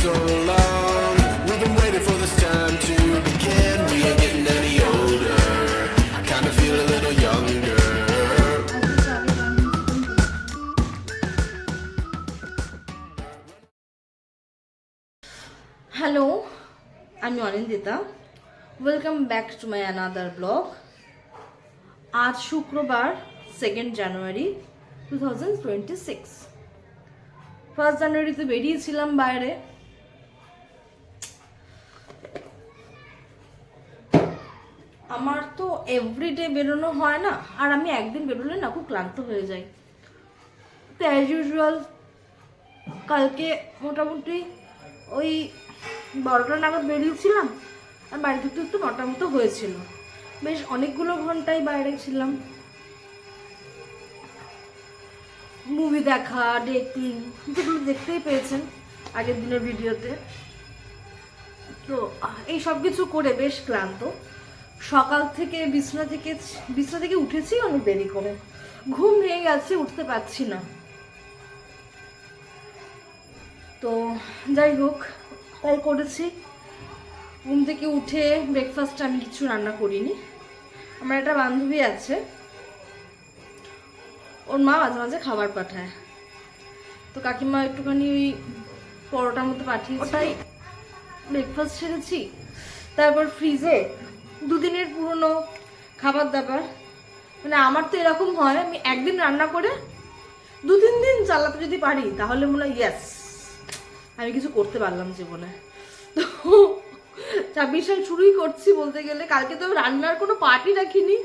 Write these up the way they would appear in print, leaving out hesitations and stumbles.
so long. We've been waiting for this time to begin. We ain't getting any older. I kinda feel a little younger. Hello, I'm Anindita. Welcome back to my another blog. আজ শুক্রবার 2nd জানুয়ারি 2026। 1st জানুয়ারিতে বেরিয়েছিলাম বাইরে। আমার তো everyday বেরোনো হয় না, আর আমি একদিন বেরোলে না খুব ক্লান্ত হয়ে যাই। তো অ্যাজ ইউজুয়াল কালকে মোটামুটি ওই 12টা নাগাদ বেরিয়েছিলাম, আর বাড়ি ঢুকতে একটু 9টা মতো হয়েছিল। বেশ অনেকগুলো ঘন্টাই বাইরে ছিলাম, মুভি দেখা, ডেটিং, যেগুলো দেখতেই পেয়েছেন আগের দিনের ভিডিওতে। তো এই সব কিছু করে বেশ ক্লান্ত। সকাল থেকে বিছনা থেকে উঠেছি অনেক দেরি করে, ঘুম ভেঙে গেছে, উঠতে পারছি না। তো যাই হোক, তাই করেছি। ঘুম থেকে উঠে ব্রেকফাস্ট আমি কিছু রান্না করিনি। আমার একটা বান্ধবী আছে, ওর মা মাঝে মাঝে খাবার পাঠায়, তো কাকিমা একটুখানি ওই পরোটার মতো পাঠিয়েছে, ওটাই ব্রেকফাস্ট সেরেছি। তারপর ফ্রিজে দুদিনের পুরনো খাবার দাবার, মানে আমার তো এরকম হয়, আমি একদিন রান্না করে 2-3 দিন চালাতে যদি পারি তাহলে মনে হয় ইয়েস আমি কিছু করতে পারলাম জীবনে। তো 26 সাল শুরুই করছি বলতে গেলে। কালকে তো রান্নার কোনো পার্টি রাখিনি,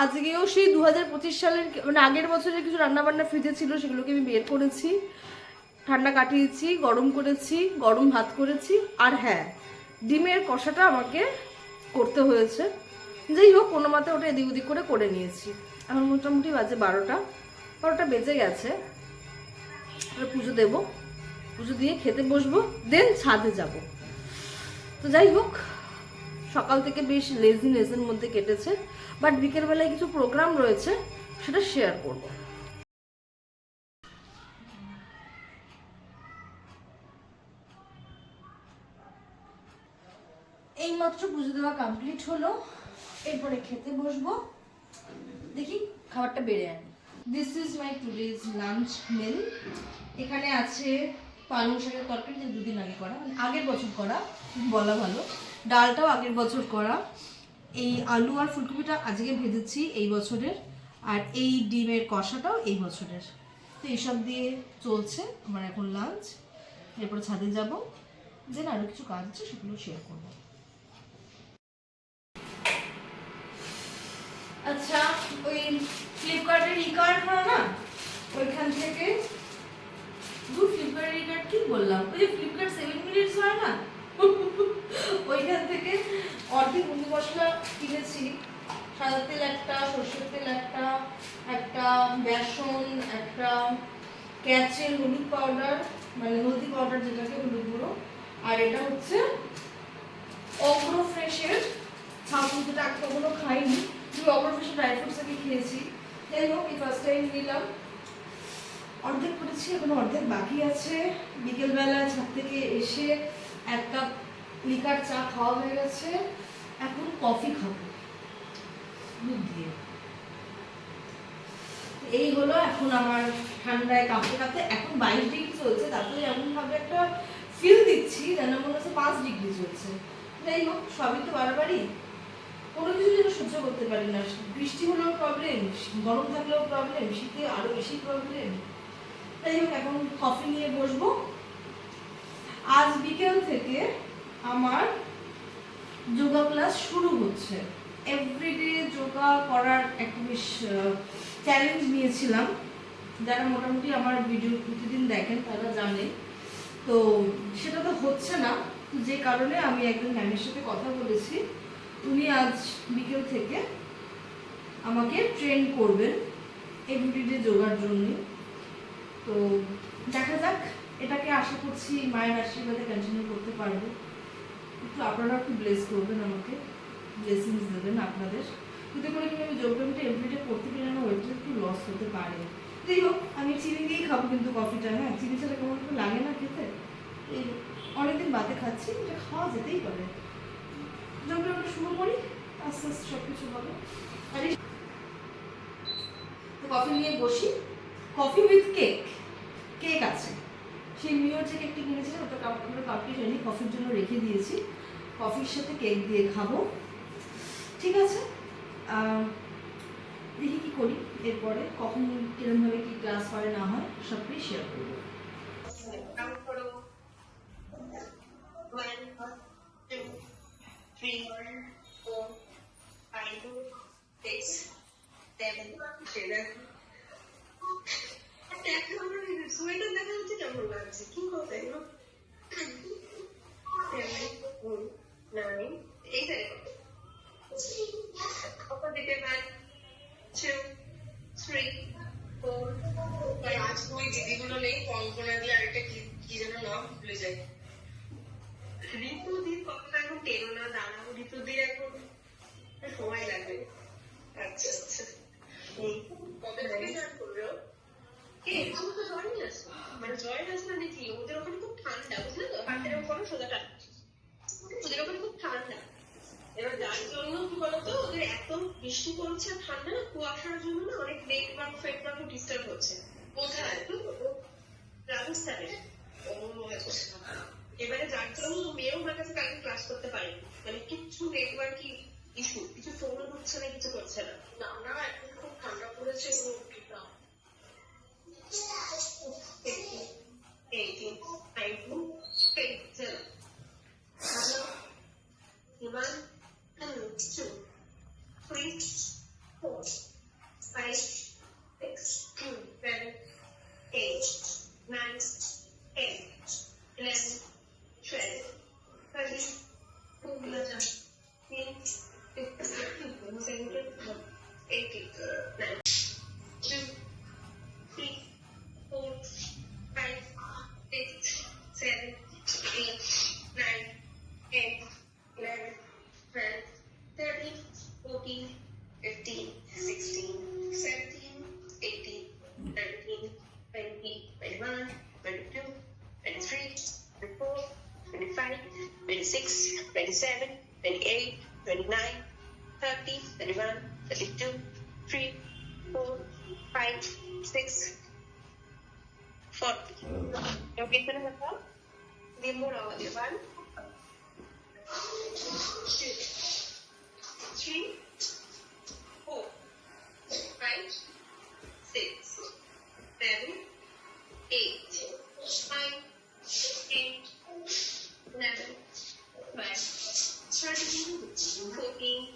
আজকেও সেই 2025 সালের মানে আগের বছরের কিছু রান্নাবান্না ফ্রিজে ছিল, সেগুলোকে আমি বের করেছি, ঠান্ডা কাটিয়েছি, গরম করেছি, গরম ভাত করেছি। আর হ্যাঁ, ডিমের কষাটা আমাকে করতে হয়েছে। যাই হোক, কোনো মতে ওটা এদিক ওদিক করে নিয়েছি। এখন মোটামুটি বাজে 12টা বেজে গেছে। এবার পুজো দেবো, পুজো দিয়ে খেতে বসবো, দেন ছাদে যাব। তো যাই হোক, সকাল থেকে বেশ লেজিনেসের মধ্যে কেটেছে, বাট বিকেলবেলায় কিছু প্রোগ্রাম রয়েছে, সেটা শেয়ার করব। এইমাত্র পুজো দেওয়া কমপ্লিট হলো, এরপরে খেতে বসবো। দেখি খাবারটা বেড়ে আনি। This is my today's lunch meal. এখানে আছে পালং শাকের তরকারি, যে 2 দিন আগে করা, মানে আগের বছর করা বলা ভালো। ডালটাও আগের বছর করা। এই আলু আর ফুলকপিটা আজকে ভেজেছি এই বছরের, আর এই ডিমের কষাটাও এই বছরের। তো এইসব দিয়ে চলছে আমার এখন লাঞ্চ। এরপর ছাদে যাব, দেন আরও কিছু কাজ আছে, সেগুলো শেয়ার করবো। আচ্ছা, ওই ফ্লিপকার্টের ই-কার্ট হয় না, ওইখান থেকে ফ্লিপকার্টের ই-কার্ট কি বললাম, ওই যে ফ্লিপকার্ট 7 মিনিটস হয় না, ওইখান থেকে অর্ধেক মুদি মশলা কিনেছি। সাদা তেল একটা, সরষের তেল একটা বেসন, একটা ক্যাচের হলুদ পাউডার, মানে হলদি পাউডার যেটাকে, হলুদ গুঁড়ো। আর এটা হচ্ছে অগ্রো ফ্রেশের ছাতু, যেটা কখনো খাইনি, অগ্রো ফ্রেশের ড্রাই ফ্রুটস আমি খেয়েছি। যাই হোক, এই ফার্স্ট টাইম নিলাম। অর্ধেক করেছি, এখন অর্ধেক বাকি আছে। বিকেলবেলা ছাদ থেকে এসে 1 কাপ লিকার চা খাওয়া হয়ে গেছে, এখন কফি খাবো দুধ দিয়ে। এই হলো এখন আমার ঠান্ডায় কাঁপতে কাঁপতে, এখন 22 ডিগ্রি চলছে, তারপরে এমনভাবে একটা ফিল দিচ্ছি যেন মনে হচ্ছে 5 ডিগ্রি চলছে। যাই হোক, সবই তো বারবারই, কোনো কিছু যেন সহ্য করতে পারি না। বৃষ্টি হলেও প্রবলেম, গরম থাকলেও প্রবলেম, শীতে আরো বেশি প্রবলেম। যাই হোক, এখন কফি নিয়ে বসবো। আজ বিকেল থেকে আমার যোগা ক্লাস শুরু হচ্ছে। এভরিডে যোগা করার একটা বেশ চ্যালেঞ্জ নিয়েছিলাম। যারা মোটামুটি আমার ভিডিও প্রতিদিন দেখেন তারা জানে। তো সেটা তো হচ্ছে না, যে কারণে আমি একজন ম্যামের সাথে কথা বলেছি, উনি আজ বিকেল থেকে আমাকে ট্রেন করবেন এভরিডে যোগার জন্য। তো দেখা যাক, এটাকে আশা করছি মায়ের আশীর্বাদে কন্টিনিউ করতে পারবো। একটু আপনারা একটু ব্লেস করবেন, আমাকে ব্লেসিংস দেবেন আপনাদের, যাতে করে কিন্তু আমি যোগব্যায়ামটা এভরিডে করতে পারি না, ওয়েটটা একটু লস হতে পারে। যাই হোক, আমি চিনি দিয়েই খাবো কিন্তু কফিটা। হ্যাঁ, চিনি ছাড়া কেমন লাগে না খেতে। এই অনেকদিন বাদে খাচ্ছি, এটা খাওয়া যেতেই পারে। যখন আমরা শুরু করি আস্তে আস্তে সব কিছু হবে। আর কফি নিয়ে বসি, কফি উইথ কেক, কেক আছে, সেই নিউ যে কেকটি কিনেছিলাম ওটা কাপটি জানি কফির জন্য রেখে দিয়েছি, কফির সাথে কেক দিয়ে খাবো। ঠিক আছে, দেখি কি করি এরপরে, কখন কিরমভাবে কি ক্লাস হয় না হয় সবটাই শেয়ার করবো। সোয়েটার দেখা যাচ্ছে কেমন লাগছে, কি কথা এগুলো? 9 এইখানে কত দিতে পার? 2 3 4 আজ ওই দিদিগুলো নেই, কল্পনা দিয়ে আরেকটা কি যেন নাম ভুলে যাই। ঋতুদির কথা এখন টেনো না, দাঁড়াও, ঋতুদির এখন সময় লাগবে। আচ্ছা আচ্ছা, কবে থেকে স্টার্ট করবে? আমি তো জ্বর নিয়ে আসবো, মানে জ্বরের আসবে না দেখি, ওদের ওখানে খুব ঠান্ডা, বুঝলে তো, হাতের ওখানে সোজাটা ওদের ওখানে খুব ঠান্ডা। এবার যার জন্য কি বলতো, ওদের এত বৃষ্টি পড়ছে আর ঠান্ডা না, কুয়াশার জন্য না অনেক নেটওয়ার্ক ফেটওয়ার্ক ডিস্টার্ব হচ্ছে। কোথায়? রাজস্থানে। এবারে যার জন্য মেয়েও আমার কাছে কালকে ক্লাস করতে পারেনি, মানে কিছু নেটওয়ার্কই ইস্যু, কিছু ফোন হচ্ছে না, কিছু করছে না। না এখন খুব ঠান্ডা পড়েছে। 18, 19, 20. Hello. 1, 2, 3, 4, 5, 6, 7, 8, 9, 10, 11, 12, 13, 14, 15, 16, 18, 19, 2, 3, 4, 5, 6, 7, 8, 9, 10, 11, 12, 13, 14, 15, 16, 17, 18, 19, 20, 21, 22, 23, 24, 25, 26, 27, 28, 29, 30, 31, 32, 3, 4, 5, 6, 40. Yung kita na ito, hindi mo raw, di ba? 2, 3, 4, 5, 6, 7, 8, 9, 10, 11, 12, 13, 14,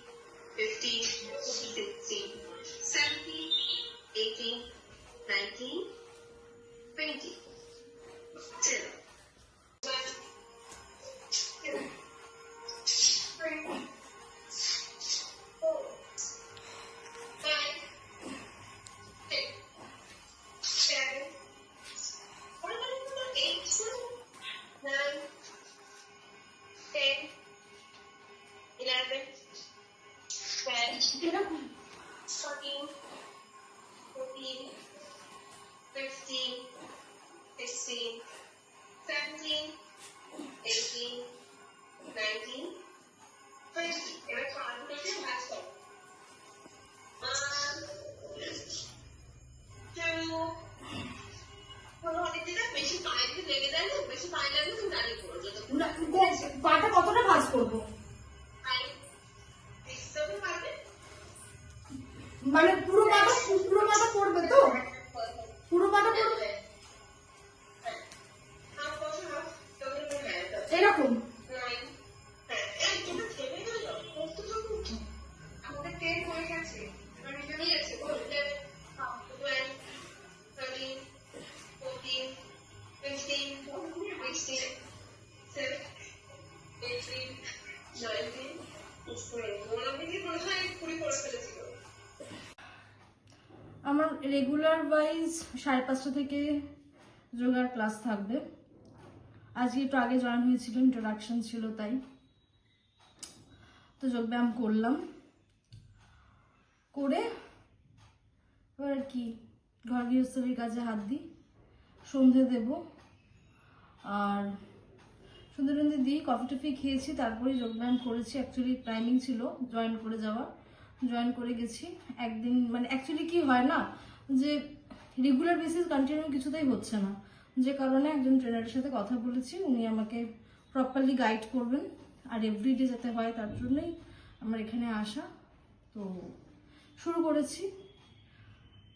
15, 16, 17, 18, 19, 20. 2, 1, 2, 3, 4, 5, 6, 7, 8, 9, 10, 11, 12, 13, 14, 15, 16, 17, 18, 19, 20. এবার কালগুলোকে ভাগ করো। 1, 2, অনেক দিন বেশি পায়ে যদি লেগে যায় না, বেশি পায়ে লাগলে তুমি দাঁড়িয়ে পড়ো, পাটা কতটা ভাঁজ করবো? 5, 6, 7 পারবে? মানে পুরো পাটা পড়বে তো? পুরো পাটা পড়বে এরকম? আমাদের 10 হয়ে গেছে, এবার এখানে আছে 11, 12, 13, 14, 15, 16, 17, 18, 19, 20 আমার রেগুলার ওয়াইজ 5:30 থেকে যোগার ক্লাস থাকবে। আজকে একটু আগে জয়েন হয়েছিল, ইন্ট্রোডাকশন ছিল, তাই তো যোগব্যায়াম করলাম, করে এবার আর কি ঘর গৃহস্থলীর কাজে হাত দিই, সন্ধে দেব, আর সন্ধ্যে টন্ধে দিই, কফি টফি খেয়েছি, তারপরে যোগব্যায়াম করেছি। অ্যাকচুয়ালি টাইমিং ছিল জয়েন করে যাওয়া, জয়েন করে গেছি একদিন। মানে অ্যাকচুয়ালি কি হয় না যে রেগুলার বেসিস কন্টিনিউ কিছুতেই হচ্ছে না, যে কারণে একজন ট্রেনারের সাথে কথা বলেছি, উনি আমাকে প্রপারলি গাইড করবেন আর এভরিডে যাতে হয় তার জন্যই আমার এখানে আসা। তো শুরু করেছি।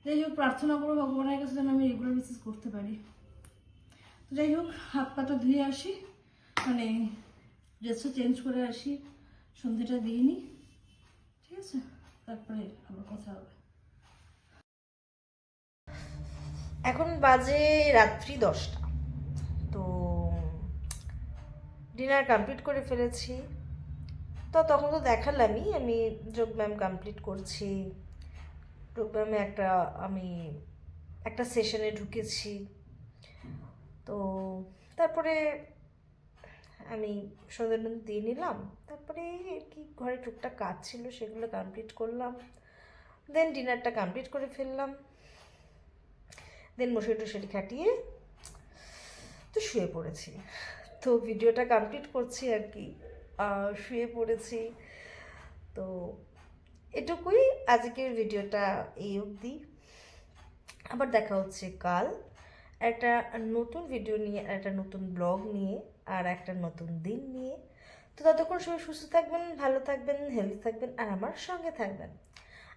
যাই হোক, প্রার্থনা করবো ভগবানের কাছে যেন আমি রেগুলার বেসিস করতে পারি। তো যাই হোক, হাত পাটা ধুয়ে আসি, মানে ড্রেসটা চেঞ্জ করে আসি, সন্ধ্যেটা দিয়ে নিই, ঠিক আছে? তারপরে আবার কথা হবে। এখন বাজে রাত্রি 10টা। তো ডিনার কমপ্লিট করে ফেলেছি। তো তখন তো দেখালামই আমি যোগব্যায়াম কমপ্লিট করছি। যোগব্যায়ামে আমি একটা সেশনে ঢুকেছি। তো তারপরে আমি সন্ধ্যে দিয়ে নিলাম, তারপরে আর কি ঘরে টুকটাক কাজ ছিল সেগুলো কমপ্লিট করলাম, দেন ডিনারটা কমপ্লিট করে ফেললাম, দেন মশারি টশারি খাটিয়ে তো শুয়ে পড়েছি। তো ভিডিওটা কমপ্লিট করছি আর কি, শুয়ে পড়েছি। তো এটুকুই আজকের ভিডিওটা, এই অবধি। আবার দেখা হচ্ছে কাল একটা নতুন ভিডিও নিয়ে, একটা নতুন ব্লগ নিয়ে, আর একটা নতুন দিন নিয়ে। তো ততক্ষণ সবাই সুস্থ থাকবেন, ভালো থাকবেন, হেলদি থাকবেন, আর আমার সঙ্গে থাকবেন।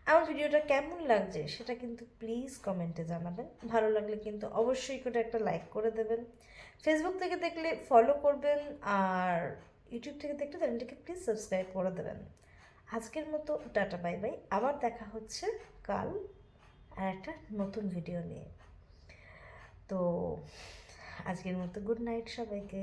আমার ভিডিওটা কেমন লাগছে সেটা কিন্তু প্লিজ কমেন্টে জানাবেন। ভালো লাগলে কিন্তু অবশ্যই করে একটা লাইক করে দেবেন। ফেসবুক থেকে দেখলে ফলো করবেন, আর ইউটিউব থেকে দেখলে চ্যানেলটাকে প্লিজ সাবস্ক্রাইব করে দেবেন। আজকের মতো টাটা বাই বাই, আবার দেখা হচ্ছে কাল আর একটা নতুন ভিডিও নিয়ে। তো আজকের মতো গুড নাইট সবাইকে।